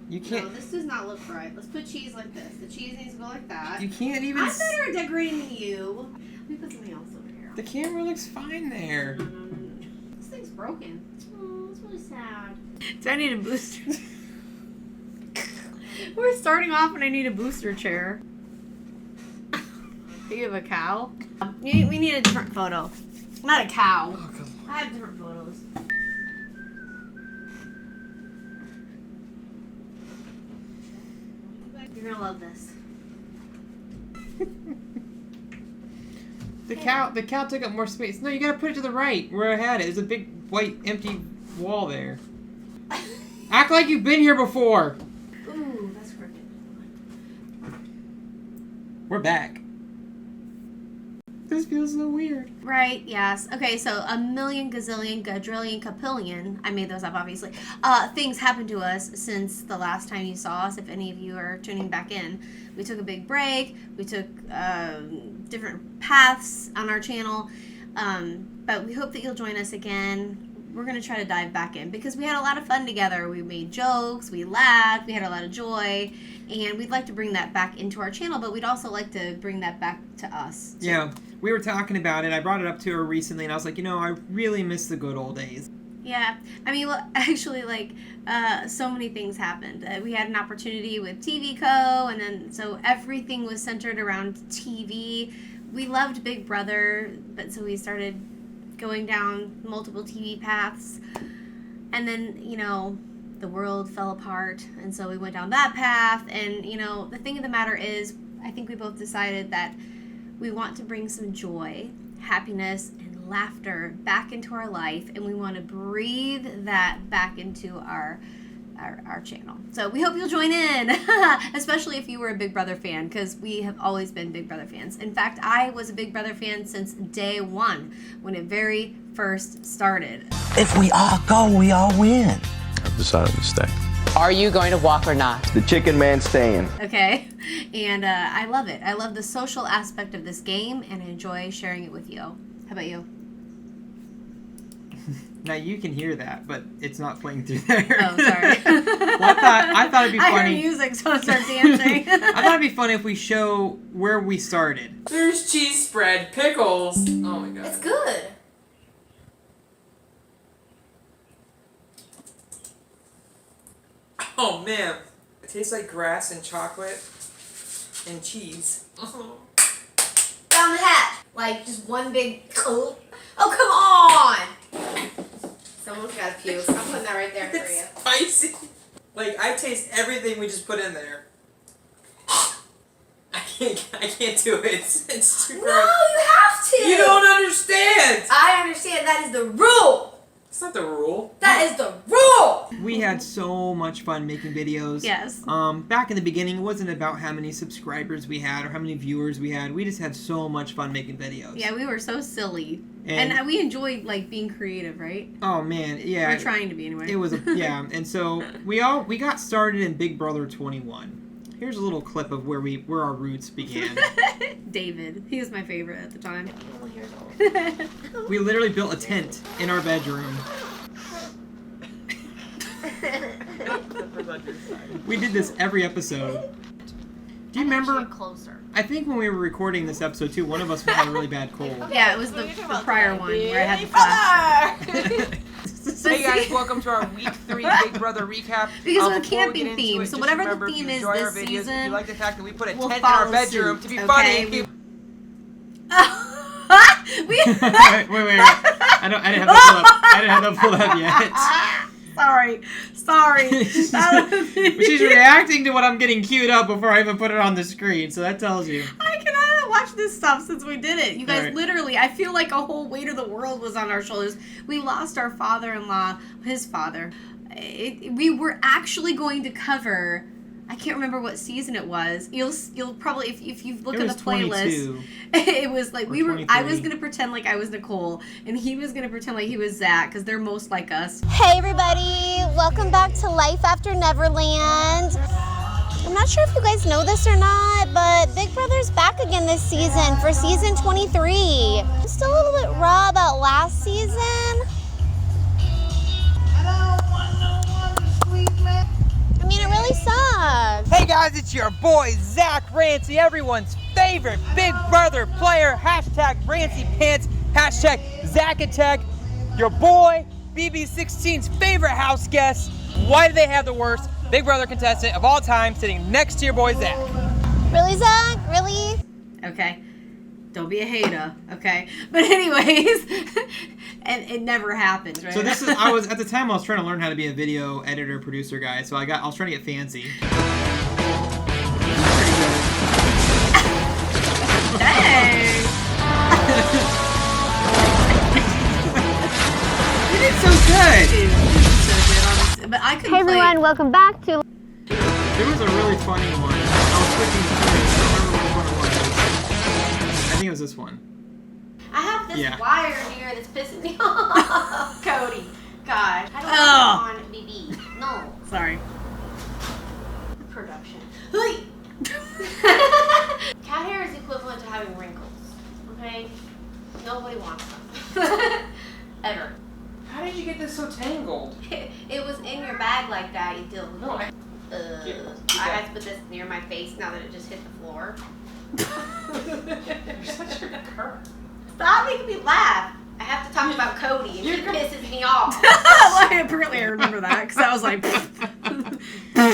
You can't. No, this does not look right. Let's put cheese like this. The cheese needs to go like that. You can't even. I'm better at decorating than you. Let me put something else over here. The camera looks fine there. This thing's broken. Oh, it's really sad. So I need a booster. We're starting off and I need a booster chair. You have a cow? We need a different photo. Not a cow. Oh, God. I have different photos. You're gonna love this. The cow took up more space. No, you gotta put it to the right where I had it. There's a big white empty wall there. Act like you've been here before. Ooh, that's crooked. We're back. This feels so weird. Right, yes. Okay, so a million, gazillion, gadrillion, capillion, I made those up obviously, things happened to us since the last time you saw us, if any of you are tuning back in. We took a big break, we took different paths on our channel, but we hope that you'll join us again. We're going to try to dive back in because we had a lot of fun together. We made jokes, we laughed, we had a lot of joy, and we'd like to bring that back into our channel, but we'd also like to bring that back to us, too. Yeah, we were talking about it. I brought it up to her recently, and I was like, I really miss the good old days. Yeah, I mean, well, actually, so many things happened. We had an opportunity with TV Co., and then so everything was centered around TV. We loved Big Brother, but so we started going down multiple TV paths, and then, the world fell apart, and so we went down that path, and, the thing of the matter is, I think we both decided that we want to bring some joy, happiness, and laughter back into our life, and we want to breathe that back into our channel. So we hope you'll join in, especially if you were a Big Brother fan, because we have always been Big Brother fans. In fact, I was a Big Brother fan since day one, when it very first started. If we all go, we all win. I've decided to stay. Are you going to walk or not? The chicken man staying. Okay, and I love it. I love the social aspect of this game, and I enjoy sharing it with you. How about you? Now you can hear that, but it's not playing through there. Oh, sorry. Well, I thought it'd be funny. I heard music, so I started dancing. I thought it'd be funny if we show where we started. There's cheese spread, pickles. Oh my god. It's good. Oh man. It tastes like grass and chocolate and cheese. Down the hatch. Like, just one big... Oh, come on! Someone's got to puke. I'm putting that right there for you. It's spicy. Like, I taste everything we just put in there. I can't do it. It's too No, gross. you have to! You don't understand! I understand. That is the rule! It's not the rule. That is the rule! We had so much fun making videos. Yes. Back in the beginning, it wasn't about how many subscribers we had or how many viewers we had. We just had so much fun making videos. Yeah, we were so silly. And we enjoyed, being creative, right? Oh, man, yeah. We're trying to be, anyway. It was, yeah. And so, we got started in Big Brother 21. Here's a little clip of where our roots began. David. He was my favorite at the time. We literally built a tent in our bedroom. We did this every episode. Do you remember? Closer. I think when we were recording this episode too, one of us had a really bad cold. Yeah, it was the prior one where I had the flash. Hey guys, welcome to our week 3 Big Brother recap. Because of the Before we camping get into theme, it, so just whatever the remember, theme if is you enjoy this our videos, season, if you like the fact that we put a we'll tent in our follow bedroom suit, to be okay? funny. Wait. wait. I didn't have that pulled up yet. Sorry. She's reacting to what I'm getting queued up before I even put it on the screen, so that tells you. I cannot watch this stuff since we did it. You guys, Right. literally, I feel like a whole weight of the world was on our shoulders. We lost our father-in-law, his father. We were actually going to cover... I can't remember what season it was. You'll probably if you look at the playlist, 22. it was like Or I was 23. gonna pretend like I was Nicole, and he was gonna pretend like he was Zach, because they're most like us. Hey everybody, welcome back to Life After Neverland. I'm not sure if you guys know this or not, but Big Brother's back again this season for season 23. I'm still a little bit raw about last season. I mean, it really guys, it's your boy, Zach Rancy, everyone's favorite Big Brother player. Hashtag Rancy Pants, hashtag Zach Attack. Your boy, BB16's favorite house guest. Why do they have the worst Big Brother contestant of all time sitting next to your boy, Zach? Really, Zach? Really? Okay. Don't be a hater, okay? But anyways, and it never happened, right? So this is, I was trying to learn how to be a video editor, producer guy, so I was trying to get fancy. Dang! You did so good! Dude, you did so good, honestly. But I couldn't Hey play. everyone, welcome back to... There was a really funny one. I was switching through. I don't remember which one it was. I think it was this one. I have this Yeah. wire here that's pissing me off. Cody. God. I don't Oh. want it on BB. No. Sorry. Production. Cat hair is equivalent to having wrinkles. Okay? Nobody wants them. Ever. How did you get this so tangled? It was in your bag like that, you deal with No, it. I had to put this near my face now that it just hit the floor. You're such a cur. Stop making me laugh. I have to talk about Cody and it pisses me off. Well, apparently I remember that, because I was like...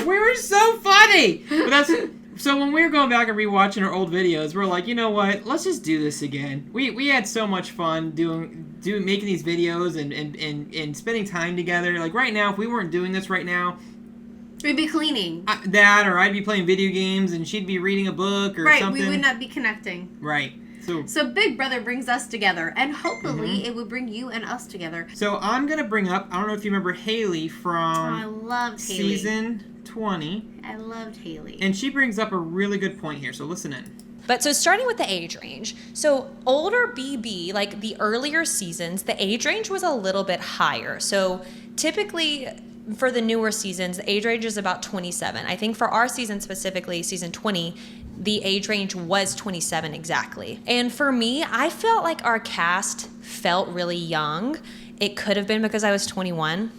We were so funny! But so when we were going back and rewatching our old videos, we're like, you know what? Let's just do this again. We had so much fun making these videos and spending time together. Like right now, if we weren't doing this right now, We'd be cleaning. or I'd be playing video games and she'd be reading a book or Right, something. we would not be connecting. Right. So Big Brother brings us together, and hopefully Mm-hmm. it would bring you and us together. So I'm gonna bring up. I don't know if you remember Haley I from loved Haley. season 20, I loved Haley. and she brings up a really good point here. So listen in. But so starting with the age range, so older BB, like the earlier seasons, the age range was a little bit higher. So typically for the newer seasons, the age range is about 27. I think for our season specifically, season 20, the age range was 27 exactly. And for me, I felt like our cast felt really young. It could have been because I was 21.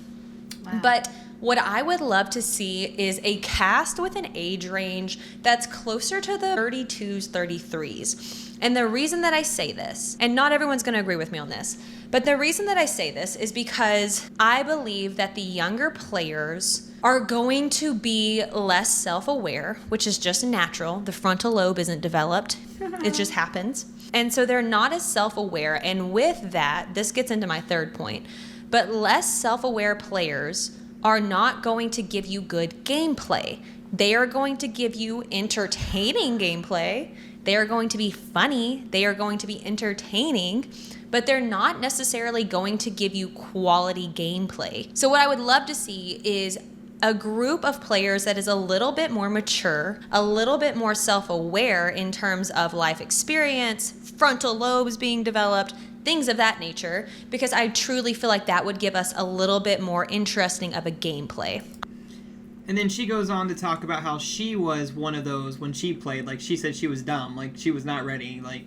Wow. But what I would love to see is a cast with an age range that's closer to the 32s, 33s. And the reason that I say this, and not everyone's going to agree with me on this, but the reason that I say this is because I believe that the younger players are going to be less self-aware, which is just natural. The frontal lobe isn't developed. It just happens. And so they're not as self-aware. And with that, this gets into my third point, but less self-aware players are not going to give you good gameplay. They are going to give you entertaining gameplay. They are going to be funny. They are going to be entertaining, but they're not necessarily going to give you quality gameplay. So what I would love to see is a group of players that is a little bit more mature, a little bit more self-aware in terms of life experience, frontal lobes being developed, things of that nature, because I truly feel like that would give us a little bit more interesting of a gameplay. And then she goes on to talk about how she was one of those when she played. Like she said, she was dumb. Like she was not ready. Like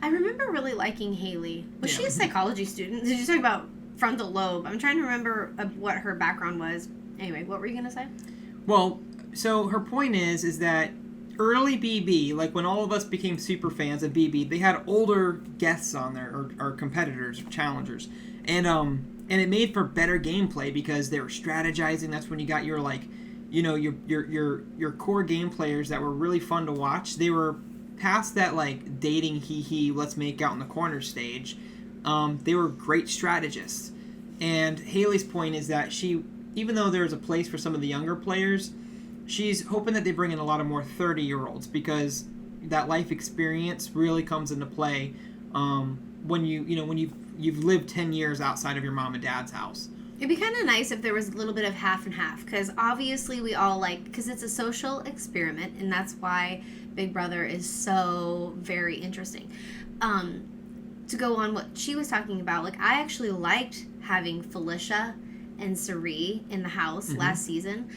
I remember really liking Haley. Was she Yeah. a psychology student? Did you talk about frontal lobe? I'm trying to remember what her background was. Anyway, what were you gonna say? Well, so her point is that early BB, like when all of us became super fans of BB, they had older guests on there, or competitors, or challengers, and it made for better gameplay because they were strategizing. That's when you got your like, you know, your core game players that were really fun to watch. They were past that like dating let's make out in the corner stage. They were great strategists, and Haley's point is that she, even though there's a place for some of the younger players, she's hoping that they bring in a lot of more 30-year-olds because that life experience really comes into play when you've lived 10 years outside of your mom and dad's house. It'd be kind of nice if there was a little bit of half and half, because obviously we all because it's a social experiment, and that's why Big Brother is so very interesting. To go on what she was talking about, like I actually liked having Felicia and Sari in the house last season.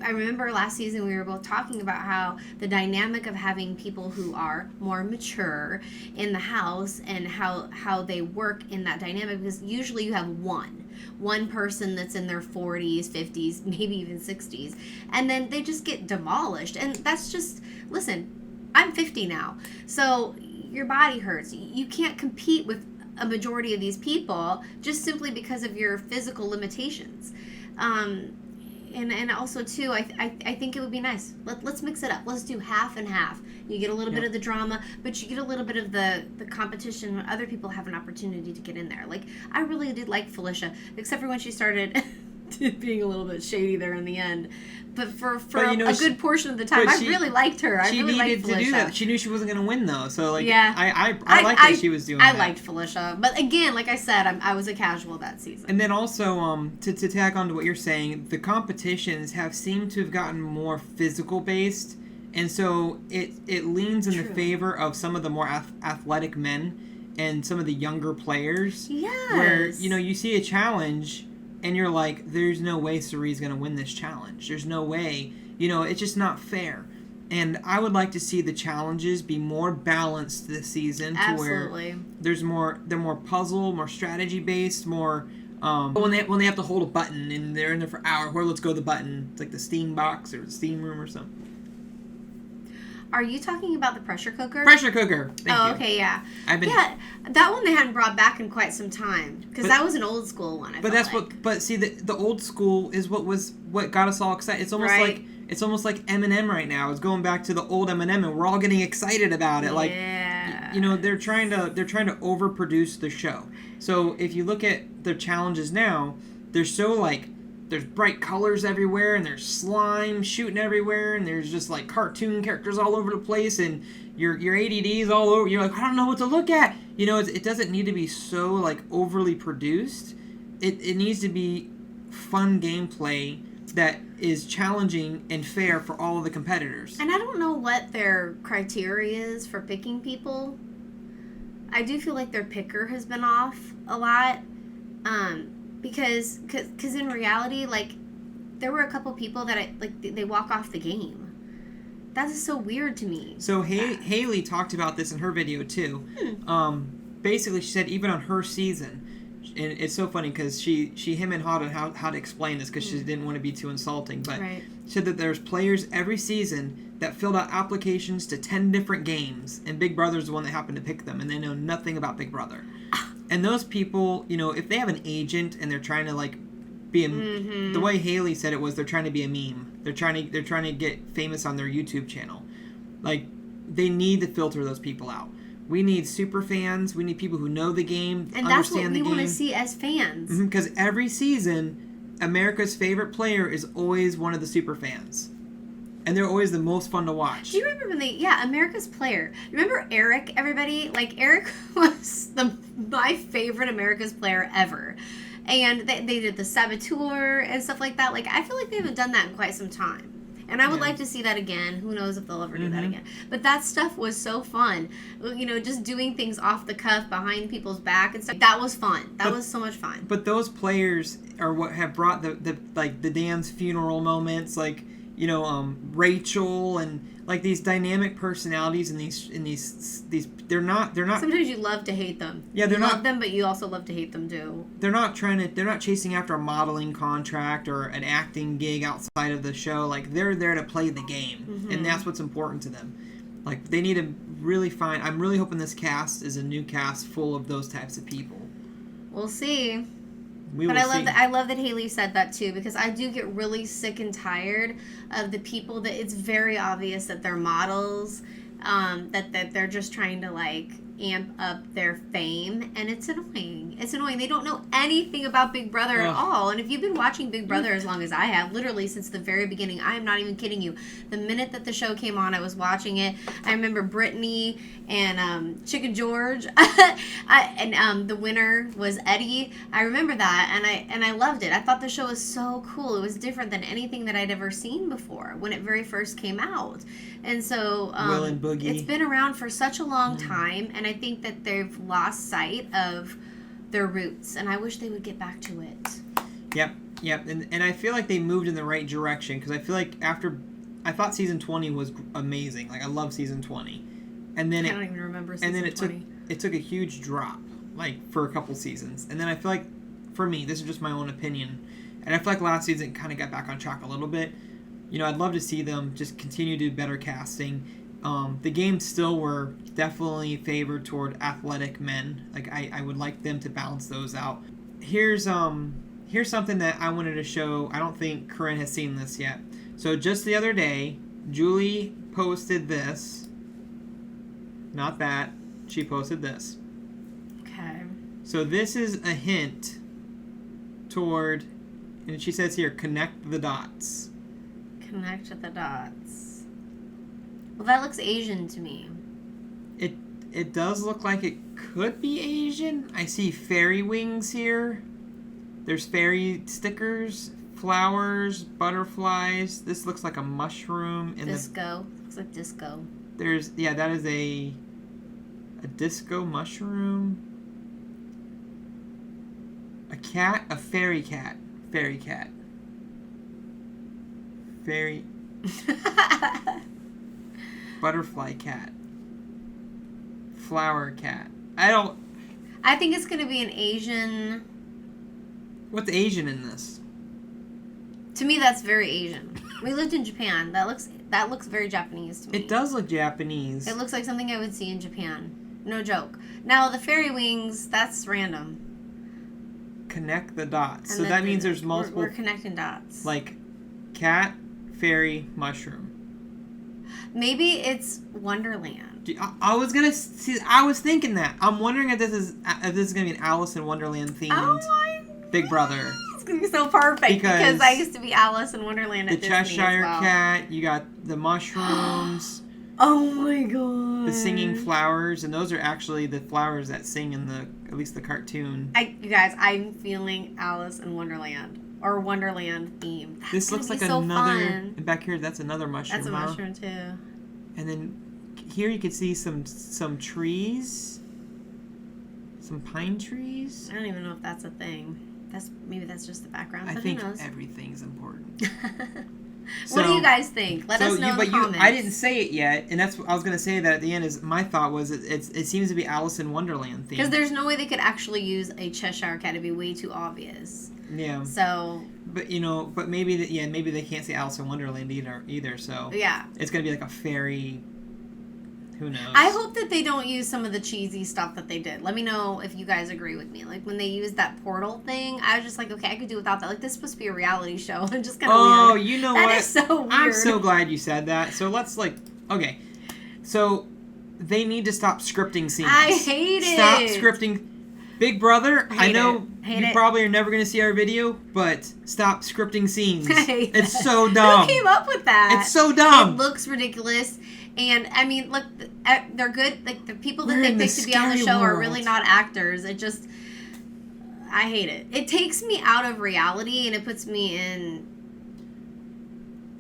I remember last season we were both talking about how the dynamic of having people who are more mature in the house and how they work in that dynamic, because usually you have one person that's in their 40s, 50s, maybe even 60s, and then they just get demolished. And that's just, listen, I'm 50 now, so your body hurts. You can't compete with a majority of these people just simply because of your physical limitations. And also too, I think it would be nice. Let's mix it up. Let's do half and half. You get a little bit of the drama, but you get a little bit of the competition when other people have an opportunity to get in there. Like, I really did like Felicia, except for when she started being a little bit shady there in the end. But for a good portion of the time, I really liked her. I really liked Felicia. She needed to do that. She knew she wasn't going to win, though. So, like, yeah. I liked that she was doing that. I liked Felicia. But again, like I said, I was a casual that season. And then also, to tag on to what you're saying, the competitions have seemed to have gotten more physical-based. And so it leans in the favor of some of the more athletic men and some of the younger players. Yes. Where, you see a challenge and you're like, there's no way Sari's going to win this challenge. There's no way. It's just not fair. And I would like to see the challenges be more balanced this season. Absolutely. To where they're more puzzle, more strategy based, more when they have to hold a button and they're in there for hours. Where let's go to the button. It's like the steam box or the steam room or something. Are you talking about the pressure cooker? Pressure cooker. Thank you. Okay, yeah. That one they hadn't brought back in quite some time, because that was an old school one. But see, the old school is what got us all excited. It's almost like Eminem right now. It's going back to the old Eminem, and we're all getting excited about it. Like, they're trying to overproduce the show. So if you look at the challenges now, they're so like, there's bright colors everywhere, and there's slime shooting everywhere, and there's just like cartoon characters all over the place, and your ADD's all over. You're like, I don't know what to look at. It doesn't need to be so like overly produced. It needs to be fun gameplay that is challenging and fair for all of the competitors. And I don't know what their criteria is for picking people. I do feel like their picker has been off a lot. Because in reality, like, there were a couple people that they walk off the game. That is so weird to me. So Haley talked about this in her video too. Basically, she said even on her season, and it's so funny because she him and hawed on how to explain this because she didn't want to be too insulting. But she said that there's players every season that filled out applications to 10 different games, and Big Brother's the one that happened to pick them, and they know nothing about Big Brother. And those people, if they have an agent and they're trying to like be the way Haley said it was, they're trying to be a meme. They're trying to get famous on their YouTube channel. Like, they need to filter those people out. We need super fans. We need people who know the game, and understand the game. And that's what we want to see as fans. Because every season, America's favorite player is always one of the super fans. And they're always the most fun to watch. Do you remember when America's Player? Remember Eric, everybody? Like, Eric was my favorite America's Player ever. And they did the Saboteur and stuff like that. Like, I feel like they haven't done that in quite some time. And I would like to see that again. Who knows if they'll ever do that again. But that stuff was so fun. Just doing things off the cuff, behind people's back and stuff. That was fun. That was so much fun. But those players are what have brought the Dan's funeral moments, like, Rachel, and like these dynamic personalities, and these they're not. Sometimes you love to hate them. Yeah, you love them, but you also love to hate them too. They're not chasing after a modeling contract or an acting gig outside of the show. Like, they're there to play the game, and that's what's important to them. Like, they need to really find. I'm really hoping this cast is a new cast full of those types of people. We'll see. I love that Haley said that too, because I do get really sick and tired of the people that it's very obvious that they're models, that they're just trying to like amp up their fame, and it's annoying. It's annoying. They don't know anything about Big Brother at all. And if you've been watching Big Brother as long as I have, literally since the very beginning, I am not even kidding you. The minute that the show came on, I was watching it. I remember Brittany and Chicken George, and the winner was Eddie. I remember that, and I loved it. I thought the show was so cool. It was different than anything that I'd ever seen before when it very first came out. And so Will and Boogie. It's been around for such a long time, and I think that they've lost sight of their roots, and I wish they would get back to it. Yep. Yep, and I feel like they moved in the right direction because I feel like I thought season 20 was amazing. Like I love season 20, and then I don't even remember season 20. it took a huge drop like for a couple seasons, and then I feel like for me this is just my own opinion, and I feel like last season kind of got back on track a little bit. You know, I'd love to see them just continue to do better casting. The games still were definitely favored toward athletic men. Like I would like them to balance those out. Here's something that I wanted to show. I don't think Corinne has seen this yet. So just the other day, Julie posted this. Not that. She posted this. Okay. So this is a hint toward, and she says here, connect the dots. Connect the dots. Well, that looks Asian to me. It does look like it could be Asian. I see fairy wings here. There's fairy stickers, flowers, butterflies. This looks like a mushroom. Disco. Looks like disco. That is a disco mushroom. A cat, a fairy cat. Fairy cat. Fairy. Butterfly cat. Flower cat. I think it's going to be an Asian. What's Asian in this? To me, that's very Asian. We lived in Japan. That looks very Japanese to me. It does look Japanese. It looks like something I would see in Japan. No joke. Now, the fairy wings, that's random. Connect the dots. And So that means there's multiple. We're connecting dots. Like cat, fairy, mushroom. Maybe it's Wonderland. I was gonna see. I was thinking that. I'm wondering if this is gonna be an Alice in Wonderland themed Big Brother. It's gonna be so perfect because I used to be Alice in Wonderland at the Disney Cheshire as well. Cat. You got the mushrooms. Oh my god. The singing flowers, and those are actually the flowers that sing in at least the cartoon. You guys, I'm feeling Alice in Wonderland or Wonderland theme. This looks like so another. fun. And back here, that's another mushroom. That's a mushroom too. And then here you can see some trees, some pine trees. I don't even know if that's a thing. Maybe that's just the background. I but think who knows? everything's important. What do you guys think? Let us know in the comments. I didn't say it yet, and that's what I was going to say that at the end. Is my thought was it seems to be Alice in Wonderland themed. Because there's no way they could actually use a Cheshire Cat. It'd be way too obvious. Yeah. So. But maybe maybe they can't say Alice in Wonderland either. So yeah, it's going to be like a fairy. Who knows? I hope that they don't use some of the cheesy stuff that they did. Let me know if you guys agree with me. Like when they used that portal thing, I was just like, okay, I could do without that. Like this is supposed to be a reality show. I'm just kind of weird. Oh, you know what? That is so weird. I'm so glad you said that. So let's okay. So they need to stop scripting scenes. I hate it. Stop scripting. Big Brother, I know you probably are never going to see our video, but stop scripting scenes. I hate it's that. so dumb. Who came up with that? It's so dumb. It looks ridiculous. And, I mean, look, they're good. Like, the people that We're they in pick the to be on the scary show are world. really not actors. It just, I hate it. It takes me out of reality and it puts me in.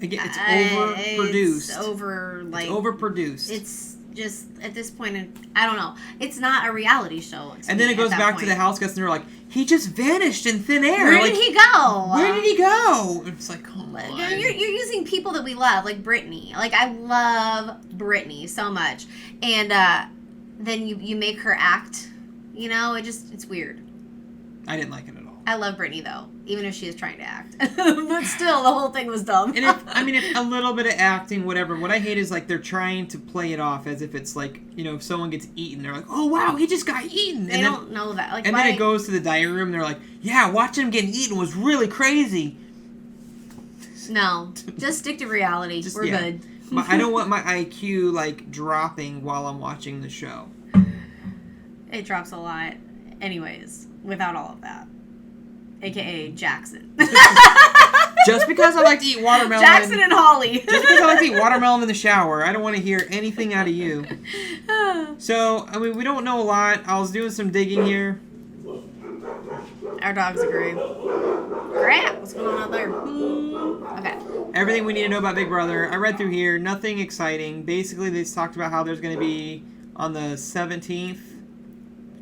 Again, it's overproduced. It's overproduced. It's just, at this point, I don't know. It's not a reality show. And then it goes back to the house guests and they're like, he just vanished in thin air. Where did he go? Where did he go? It's like, come on. You're using people that we love, like Britney. Like, I love Britney so much. And then you make her act, you know? It's weird. I didn't like it at all. I love Britney, though, even if she is trying to act. But still, the whole thing was dumb. And if a little bit of acting, whatever. What I hate is, like, they're trying to play it off as if it's like, you know, if someone gets eaten, they're like, oh, wow, he just got eaten. They don't know that. Like, and then it goes to the diary room, and they're like, yeah, watching him getting eaten was really crazy. No, just stick to reality. We're good. I don't want my IQ, like, dropping while I'm watching the show. It drops a lot. Anyways, without all of that. AKA Jackson. Just because I like to eat watermelon. Jackson and Holly. Just because I like to eat watermelon in the shower, I don't want to hear anything out of you. So, I mean, we don't know a lot. I was doing some digging here. Our dogs agree. Crap, what's going on out there? Okay. Everything we need to know about Big Brother. I read through here. Nothing exciting. Basically, they just talked about how there's going to be on the 17th.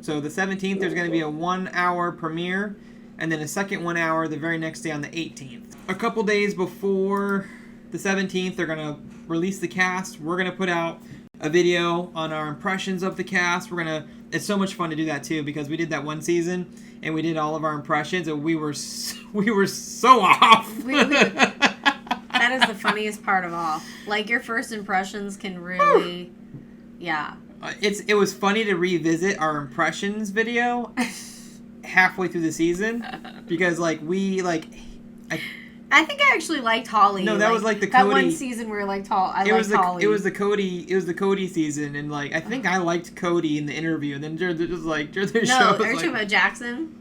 So the 17th, there's going to be a 1-hour premiere. and then a second 1 hour the very next day on the 18th. A couple days before the 17th, they're going to release the cast. We're going to put out a video on our impressions of the cast. It's so much fun to do that too, because we did that one season and we did all of our impressions and we were so off. That is the funniest part of all. Like, your first impressions can really, yeah. It was funny to revisit our impressions video halfway through the season, because I think I actually liked Holly. No, that was like the that Cody. one season where I liked Holly. It was the Cody season, and like I think I liked Cody in the interview, and then during the show. Are you talking about Jackson?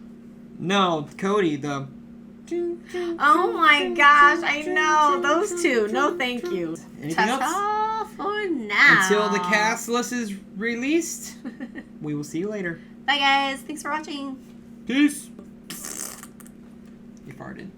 No, Cody. Oh my gosh, I know those two. No, thank you. Anything else? For now. Until the cast list is released, we will see you later. Bye guys. Thanks for watching. Peace. You farted.